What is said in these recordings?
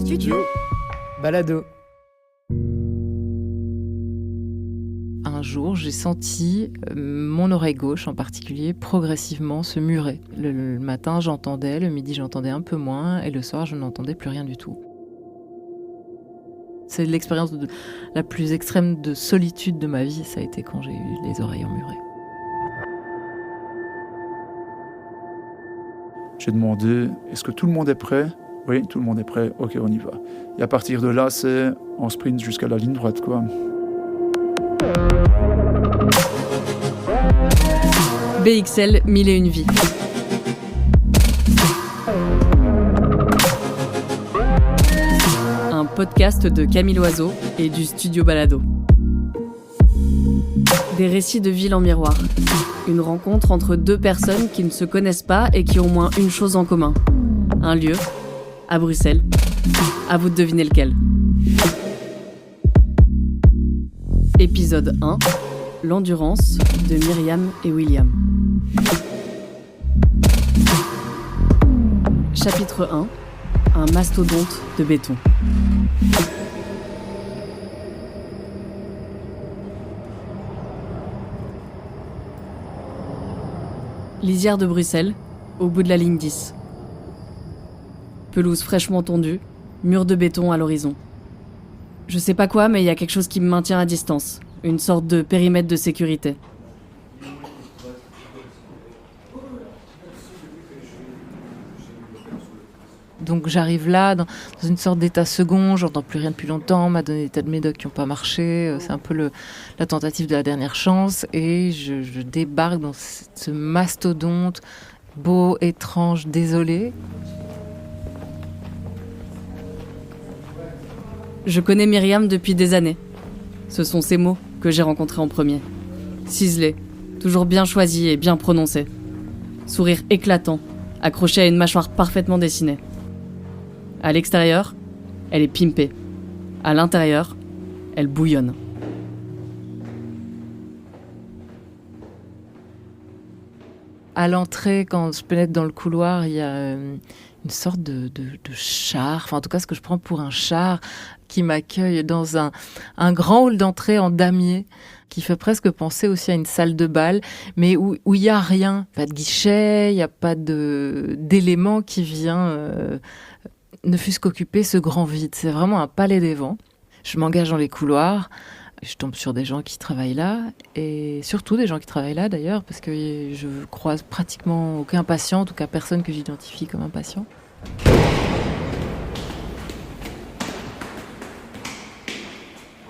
Studio Balado. Un jour, j'ai senti mon oreille gauche en particulier progressivement se murer. Le matin, j'entendais, le midi, j'entendais un peu moins, et le soir, je n'entendais plus rien du tout. C'est l'expérience la plus extrême de solitude de ma vie, ça a été quand j'ai eu les oreilles emmurées. J'ai demandé, est-ce que tout le monde est prêt ? Oui, tout le monde est prêt, ok, on y va. Et à partir de là, c'est en sprint jusqu'à la ligne droite, quoi. BXL 1001 vies. Un podcast de Camille Loiseau et du Studio Balado. Des récits de ville en miroir. Une rencontre entre deux personnes qui ne se connaissent pas et qui ont au moins une chose en commun. Un lieu, à Bruxelles. À vous de deviner lequel. Épisode 1. L'endurance de Myriam et William. Chapitre 1. Un mastodonte de béton. Lisière de Bruxelles, au bout de la ligne 10. Pelouse fraîchement tondue, mur de béton à l'horizon. Je sais pas quoi, mais il y a quelque chose qui me maintient à distance. Une sorte de périmètre de sécurité. Donc j'arrive là, dans une sorte d'état second, j'entends plus rien depuis longtemps, on m'a donné des tas de médocs qui n'ont pas marché, c'est un peu la tentative de la dernière chance, et je débarque dans ce mastodonte beau, étrange, désolé. Je connais Myriam depuis des années. Ce sont ces mots que j'ai rencontrés en premier. Ciselés, toujours bien choisis et bien prononcés. Sourire éclatant, accroché à une mâchoire parfaitement dessinée. À l'extérieur, elle est pimpée. À l'intérieur, elle bouillonne. À l'entrée, quand je pénètre dans le couloir, il y a une sorte de char, enfin en tout cas ce que je prends pour un char, qui m'accueille dans un grand hall d'entrée en damier, qui fait presque penser aussi à une salle de bal, mais où il n'y a rien, pas de guichet, il n'y a pas d'élément qui vient, ne fût-ce qu'occuper ce grand vide. C'est vraiment un palais des vents. Je m'engage dans les couloirs, je tombe sur des gens qui travaillent là, et surtout des gens qui travaillent là d'ailleurs, parce que je croise pratiquement aucun patient, en tout cas personne que j'identifie comme un patient.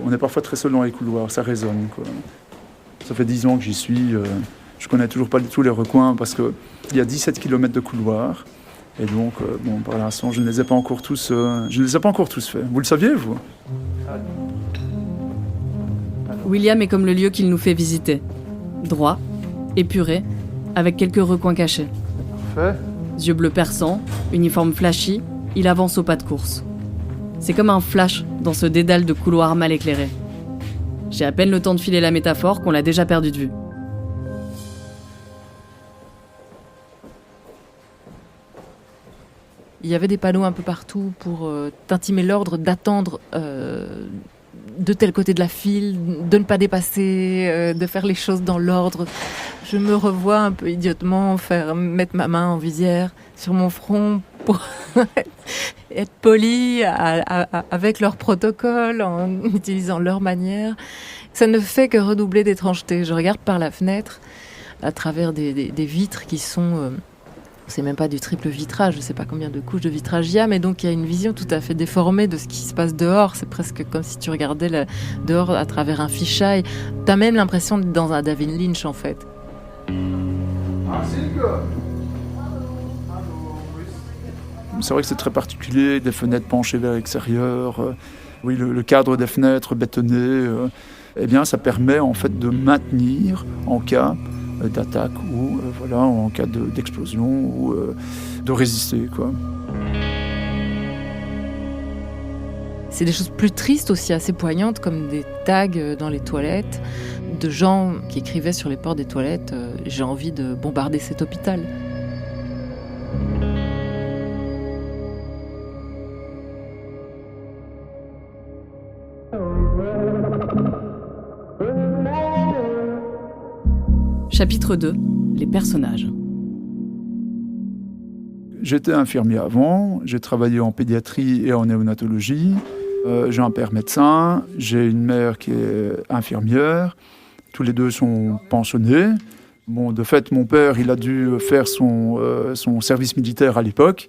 On est parfois très seul dans les couloirs, ça résonne, quoi. Ça fait 10 ans que j'y suis, je connais toujours pas du tout les recoins, parce qu'il y a 17 km de couloirs, et donc, par l'instant, je ne les ai pas encore tous faits. Vous le saviez, vous ? William est comme le lieu qu'il nous fait visiter. Droit, épuré, avec quelques recoins cachés. Parfait. Yeux bleus perçants, uniforme flashy, il avance au pas de course. C'est comme un flash dans ce dédale de couloirs mal éclairés. J'ai à peine le temps de filer la métaphore qu'on l'a déjà perdu de vue. Il y avait des panneaux un peu partout pour t'intimer l'ordre d'attendre de tel côté de la file, de ne pas dépasser, de faire les choses dans l'ordre. Je me revois un peu idiotement mettre ma main en visière sur mon front pour être poli avec leur protocole, en utilisant leur manière. Ça ne fait que redoubler d'étrangeté. Je regarde par la fenêtre, à travers des vitres qui sont... c'est même pas du triple vitrage, je sais pas combien de couches de vitrage il y a, mais donc il y a une vision tout à fait déformée de ce qui se passe dehors. C'est presque comme si tu regardais dehors à travers un fisheye. T'as même l'impression d'être dans un David Lynch, en fait. C'est vrai que c'est très particulier, des fenêtres penchées vers l'extérieur, oui, le cadre des fenêtres bétonné, eh bien ça permet en fait de maintenir en cas d'attaque ou en cas d'explosion ou de résister, quoi. C'est des choses plus tristes aussi, assez poignantes, comme des tags dans les toilettes de gens qui écrivaient sur les portes des toilettes « J'ai envie de bombarder cet hôpital ». Chapitre 2. Les personnages. J'étais infirmier avant, j'ai travaillé en pédiatrie et en néonatologie. J'ai un père médecin, j'ai une mère qui est infirmière. Tous les deux sont pensionnés. Bon, de fait, mon père, il a dû faire son service militaire à l'époque.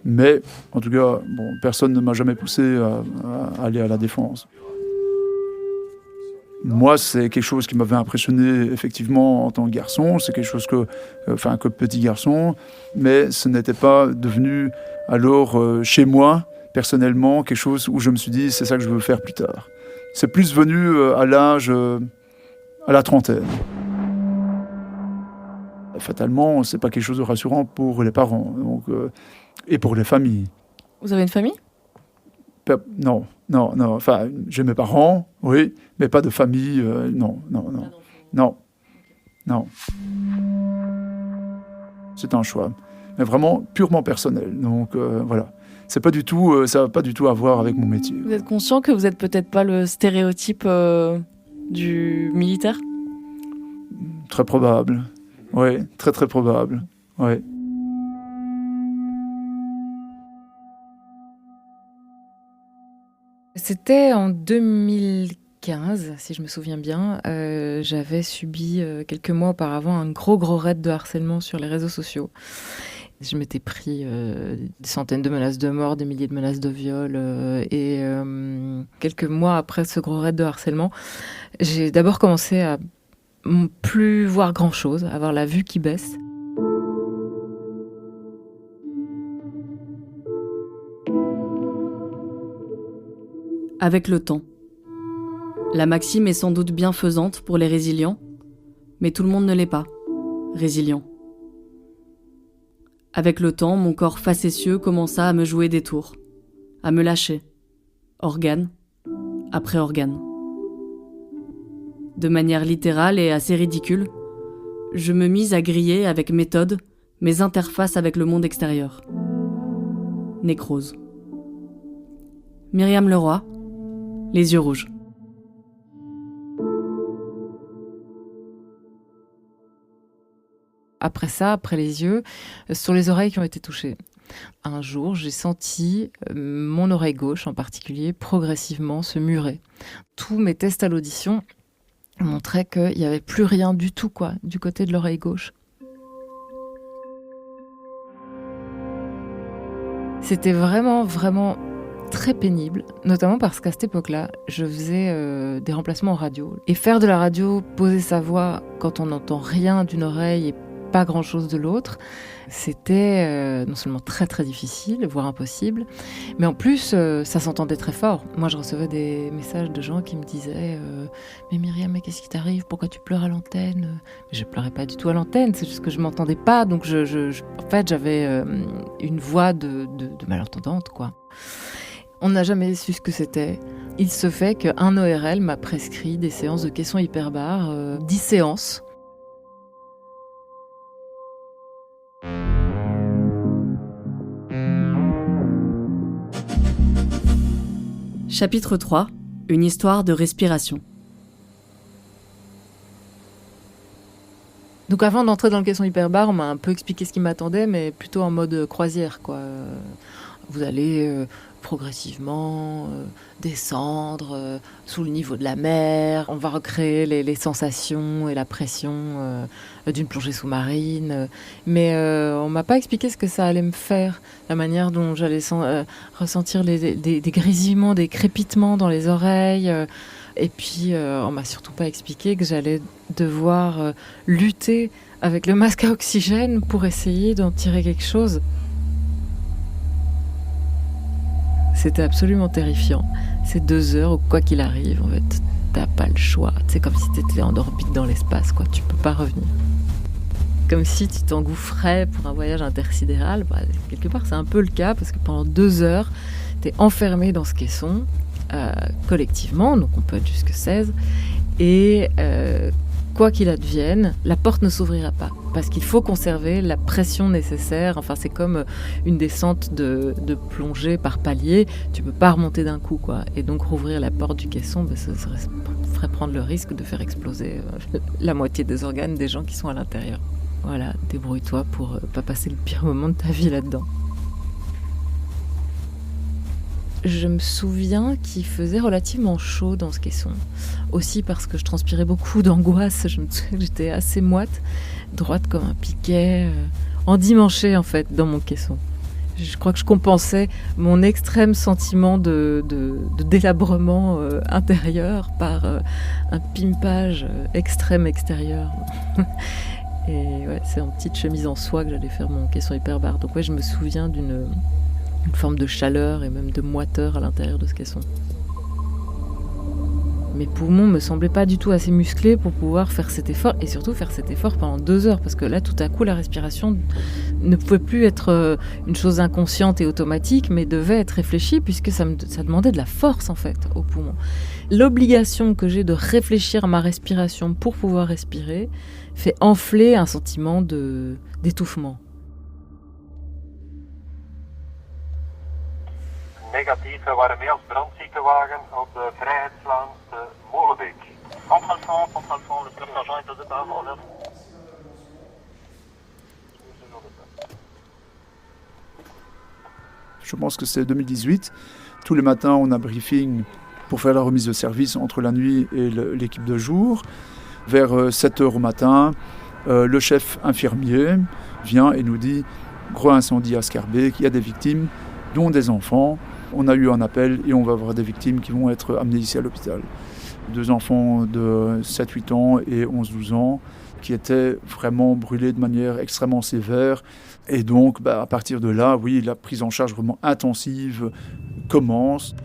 Mais, en tout cas, personne ne m'a jamais poussé à aller à la défense. Moi, c'est quelque chose qui m'avait impressionné effectivement en tant que garçon. C'est quelque chose que petit garçon. Mais ce n'était pas devenu, alors, chez moi, personnellement, quelque chose où je me suis dit, c'est ça que je veux faire plus tard. C'est plus venu à l'âge, à la trentaine. Fatalement, c'est pas quelque chose de rassurant pour les parents et pour les familles. Vous avez une famille ? Non. Enfin, j'ai mes parents, oui, mais pas de famille, non. C'est un choix, mais vraiment purement personnel. Donc voilà, c'est pas du tout, ça n'a pas du tout à voir avec mon métier. Vous êtes conscient que vous n'êtes peut-être pas le stéréotype du militaire ? Très probable, oui, très probable, oui. C'était en 2015, si je me souviens bien. J'avais subi quelques mois auparavant un gros raid de harcèlement sur les réseaux sociaux. Je m'étais pris des centaines de menaces de mort, des milliers de menaces de viol. Et quelques mois après ce gros raid de harcèlement, j'ai d'abord commencé à plus voir grand-chose, à avoir la vue qui baisse. Avec le temps. La maxime est sans doute bienfaisante pour les résilients, mais tout le monde ne l'est pas, résilient. Avec le temps, mon corps facétieux commença à me jouer des tours, à me lâcher, organe après organe. De manière littérale et assez ridicule, je me mis à griller avec méthode mes interfaces avec le monde extérieur. Nécrose. Myriam Leroy, les yeux rouges. Après ça, après les yeux, sur les oreilles qui ont été touchées. Un jour, j'ai senti mon oreille gauche en particulier progressivement se murer. Tous mes tests à l'audition montraient qu'il n'y avait plus rien du tout, du côté de l'oreille gauche. C'était vraiment très pénible, notamment parce qu'à cette époque-là, je faisais des remplacements en radio. Et faire de la radio, poser sa voix quand on n'entend rien d'une oreille et pas grand-chose de l'autre, c'était non seulement très difficile, voire impossible, mais en plus, ça s'entendait très fort. Moi, je recevais des messages de gens qui me disaient « Mais Myriam, mais qu'est-ce qui t'arrive ? Pourquoi tu pleures à l'antenne ?» Mais je pleurais pas du tout à l'antenne, c'est juste que je m'entendais pas, donc en fait, j'avais une voix de malentendante, On n'a jamais su ce que c'était. Il se fait qu'un ORL m'a prescrit des séances de caisson hyperbare, 10 séances. Chapitre 3. Une histoire de respiration. Donc avant d'entrer dans le caisson hyperbare, on m'a un peu expliqué ce qui m'attendait, mais plutôt en mode croisière, Vous allez progressivement descendre sous le niveau de la mer. On va recréer les sensations et la pression d'une plongée sous-marine. Mais on m'a pas expliqué ce que ça allait me faire, la manière dont j'allais ressentir des grésillements, des crépitements dans les oreilles. Et puis on m'a surtout pas expliqué que j'allais devoir lutter avec le masque à oxygène pour essayer d'en tirer quelque chose. C'était absolument terrifiant. Ces 2 heures où, quoi qu'il arrive, en fait, t'as pas le choix. C'est comme si t'étais en orbite dans l'espace, Tu peux pas revenir. Comme si tu t'engouffrais pour un voyage intersidéral. Quelque part, c'est un peu le cas, parce que pendant 2 heures, t'es enfermé dans ce caisson, collectivement, donc on peut être jusque 16, et quoi qu'il advienne, la porte ne s'ouvrira pas. Parce qu'il faut conserver la pression nécessaire. Enfin, c'est comme une descente de plongée par palier. Tu peux pas remonter d'un coup, quoi. Et donc, rouvrir la porte du caisson, ça ferait prendre le risque de faire exploser la moitié des organes des gens qui sont à l'intérieur. Voilà, débrouille-toi pour pas passer le pire moment de ta vie là-dedans. Je me souviens qu'il faisait relativement chaud dans ce caisson. Aussi parce que je transpirais beaucoup d'angoisse. Je me souviens que j'étais assez moite, droite comme un piquet, endimanchée en fait dans mon caisson. Je crois que je compensais mon extrême sentiment de délabrement intérieur par un pimpage extrême extérieur. Et ouais, c'est en petite chemise en soie que j'allais faire mon caisson hyperbare. Donc ouais, je me souviens d'une forme de chaleur et même de moiteur à l'intérieur de ce caisson. Mes poumons me semblaient pas du tout assez musclés pour pouvoir faire cet effort, et surtout faire cet effort pendant 2 heures, parce que là, tout à coup, la respiration ne pouvait plus être une chose inconsciente et automatique, mais devait être réfléchie, puisque ça demandait de la force, en fait, aux poumons. L'obligation que j'ai de réfléchir à ma respiration pour pouvoir respirer fait enfler un sentiment d'étouffement. Negatief waren mee als brandziekenwagen op de Vrijheidslaan te Molenbeek. Contrôle, le sergent est au départ, over. Je pense que c'est 2018. Tous les matins, on a briefing pour faire la remise de service entre la nuit et l'équipe de jour. Vers 7h au matin, le chef infirmier vient et nous dit « Gros incendie à Scarbeck, il y a des victimes, dont des enfants. On a eu un appel et on va avoir des victimes qui vont être amenées ici à l'hôpital. 2 enfants de 7-8 ans et 11-12 ans qui étaient vraiment brûlés de manière extrêmement sévère. Et donc, à partir de là, oui, la prise en charge vraiment intensive commence.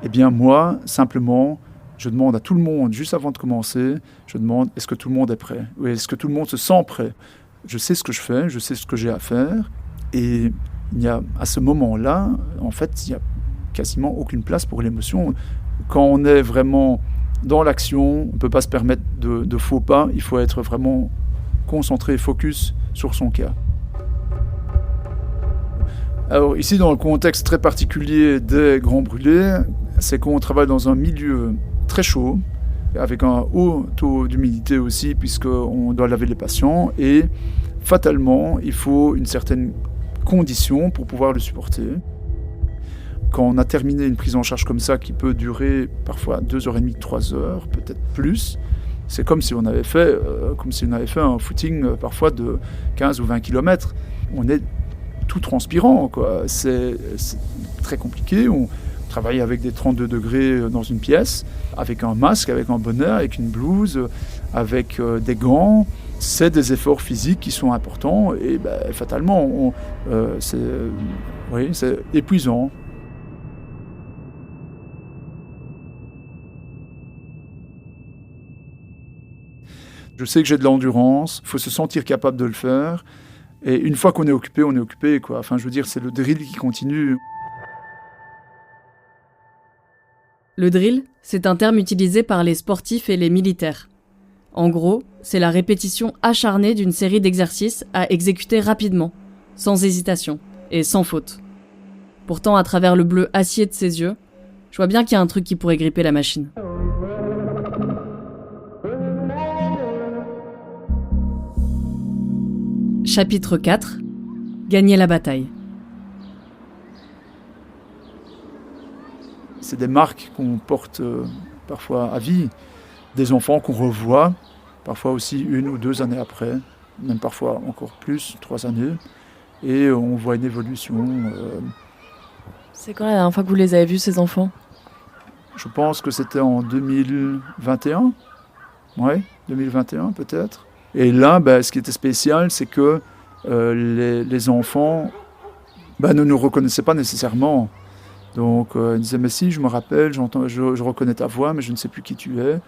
Eh bien, moi, simplement, je demande à tout le monde, juste avant de commencer, je demande, est-ce que tout le monde est prêt ? Oui, est-ce que tout le monde se sent prêt ? Je sais ce que je fais, je sais ce que j'ai à faire. Et il y a, à ce moment-là, en fait, il n'y a quasiment aucune place pour l'émotion. Quand on est vraiment dans l'action, on ne peut pas se permettre de faux pas. Il faut être vraiment concentré, focus sur son cas. Alors ici, dans le contexte très particulier des grands brûlés, c'est qu'on travaille dans un milieu très chaud, avec un haut taux d'humidité aussi, puisqu'on doit laver les patients. Et fatalement, il faut une certaine conditions pour pouvoir le supporter. Quand on a terminé une prise en charge comme ça, qui peut durer parfois 2h30, 3h, peut-être plus, c'est comme si on avait fait, un footing parfois de 15 ou 20 km. On est tout transpirant, quoi. C'est très compliqué. On travaille avec des 32 degrés dans une pièce, avec un masque, avec un bonnet, avec une blouse, avec des gants. C'est des efforts physiques qui sont importants et fatalement, c'est épuisant. Je sais que j'ai de l'endurance, il faut se sentir capable de le faire. Et une fois qu'on est occupé, quoi. Enfin, je veux dire, c'est le drill qui continue. Le drill, c'est un terme utilisé par les sportifs et les militaires. En gros, c'est la répétition acharnée d'une série d'exercices à exécuter rapidement, sans hésitation et sans faute. Pourtant, à travers le bleu acier de ses yeux, je vois bien qu'il y a un truc qui pourrait gripper la machine. Chapitre 4. Gagner la bataille. C'est des marques qu'on porte parfois à vie, des enfants qu'on revoit, parfois aussi 1 ou 2 années après, même parfois encore plus, 3 années, et on voit une évolution. C'est quand la dernière fois que vous les avez vus, ces enfants ? Je pense que c'était en 2021, 2021 peut-être. Et là, ce qui était spécial, c'est que les enfants ne nous reconnaissaient pas nécessairement. Donc ils disaient « mais si, je me rappelle, je reconnais ta voix, mais je ne sais plus qui tu es ».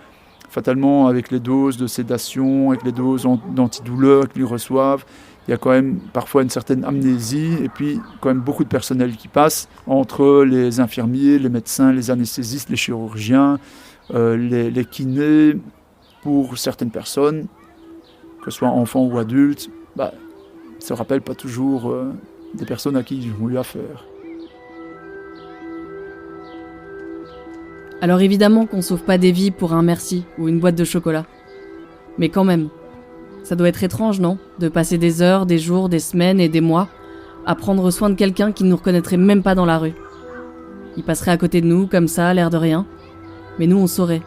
Fatalement, avec les doses de sédation, avec les doses d'antidouleurs qu'ils reçoivent, il y a quand même parfois une certaine amnésie et puis quand même beaucoup de personnel qui passe entre les infirmiers, les médecins, les anesthésistes, les chirurgiens, Les kinés, pour certaines personnes, que ce soit enfants ou adultes, se rappellent pas toujours des personnes à qui ils ont eu affaire. Alors évidemment qu'on sauve pas des vies pour un merci ou une boîte de chocolat. Mais quand même, ça doit être étrange, non ? De passer des heures, des jours, des semaines et des mois à prendre soin de quelqu'un qui ne nous reconnaîtrait même pas dans la rue. Il passerait à côté de nous, comme ça, l'air de rien. Mais nous, on saurait.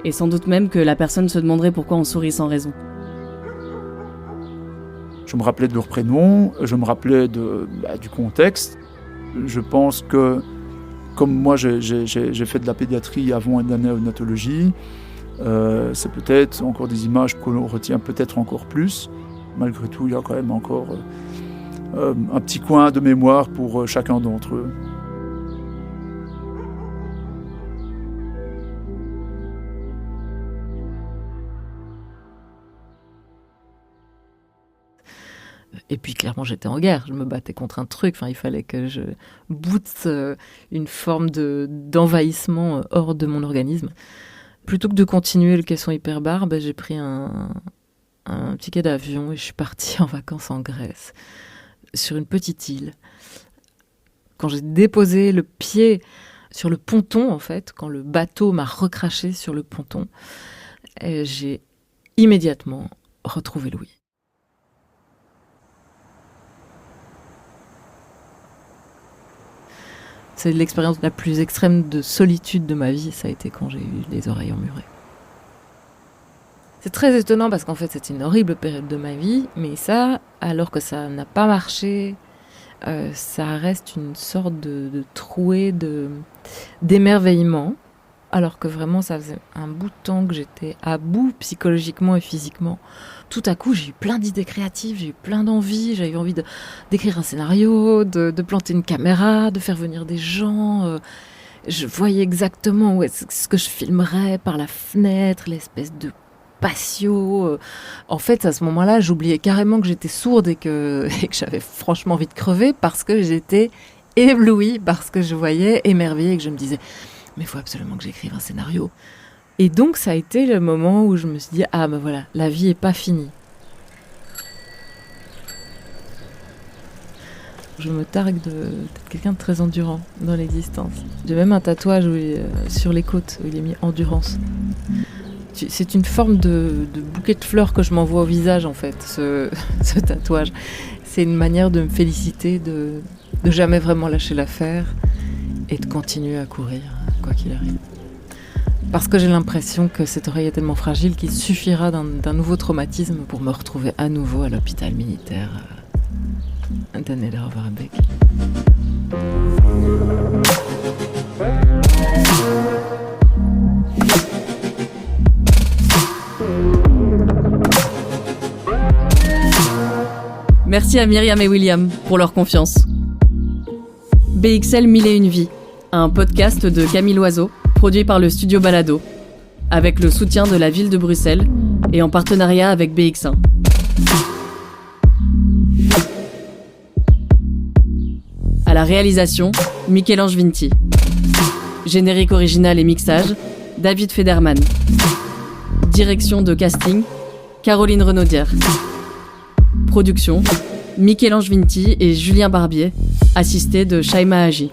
Et sans doute même que la personne se demanderait pourquoi on sourit sans raison. Je me rappelais de leur prénom, je me rappelais du contexte. Je pense que, comme moi j'ai fait de la pédiatrie avant et de la néonatologie, c'est peut-être encore des images que l'on retient peut-être encore plus. Malgré tout, il y a quand même encore un petit coin de mémoire pour chacun d'entre eux. Et puis clairement j'étais en guerre, je me battais contre un truc, il fallait que je boute une forme d'envahissement hors de mon organisme. Plutôt que de continuer le caisson hyperbare, j'ai pris un ticket d'avion et je suis partie en vacances en Grèce, sur une petite île. Quand j'ai déposé le pied sur le ponton, en fait, quand le bateau m'a recraché sur le ponton, j'ai immédiatement retrouvé Louis. C'est l'expérience la plus extrême de solitude de ma vie, ça a été quand j'ai eu les oreilles emmurées. C'est très étonnant parce qu'en fait c'était une horrible période de ma vie, mais ça, alors que ça n'a pas marché, ça reste une sorte de trouée d'émerveillement, alors que vraiment ça faisait un bout de temps que j'étais à bout psychologiquement et physiquement. Tout à coup, j'ai eu plein d'idées créatives, j'ai eu plein d'envies, j'avais envie d'écrire un scénario, de planter une caméra, de faire venir des gens. Je voyais exactement où est-ce que je filmerais par la fenêtre, l'espèce de patio. En fait, à ce moment-là, j'oubliais carrément que j'étais sourde et que j'avais franchement envie de crever parce que j'étais éblouie par ce que je voyais, émerveillée, et que je me disais « mais il faut absolument que j'écrive un scénario ». Et donc, ça a été le moment où je me suis dit « ah ben voilà, la vie n'est pas finie ». Je me targue d'être quelqu'un de très endurant dans l'existence. J'ai même un tatouage sur les côtes où il est mis « endurance ». C'est une forme de bouquet de fleurs que je m'envoie au visage, en fait, ce tatouage. C'est une manière de me féliciter, de jamais vraiment lâcher l'affaire et de continuer à courir, quoi qu'il arrive. Parce que j'ai l'impression que cette oreille est tellement fragile qu'il suffira d'un nouveau traumatisme pour me retrouver à nouveau à l'hôpital militaire d'Annelore-Warembeek. Merci à Myriam et William pour leur confiance. BXL 1001 vies, un podcast de Camille Loiseau, produit par le studio Balado, avec le soutien de la ville de Bruxelles et en partenariat avec BX1. À la réalisation, Michel-Ange Vinti. Générique original et mixage, David Federman. Direction de casting, Caroline Renaudière. Production, Michel-Ange Vinti et Julien Barbier, assisté de Shaima Haji.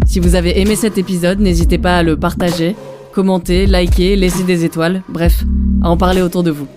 Si vous avez aimé cet épisode, n'hésitez pas à le partager, commenter, liker, laisser des étoiles, bref, à en parler autour de vous.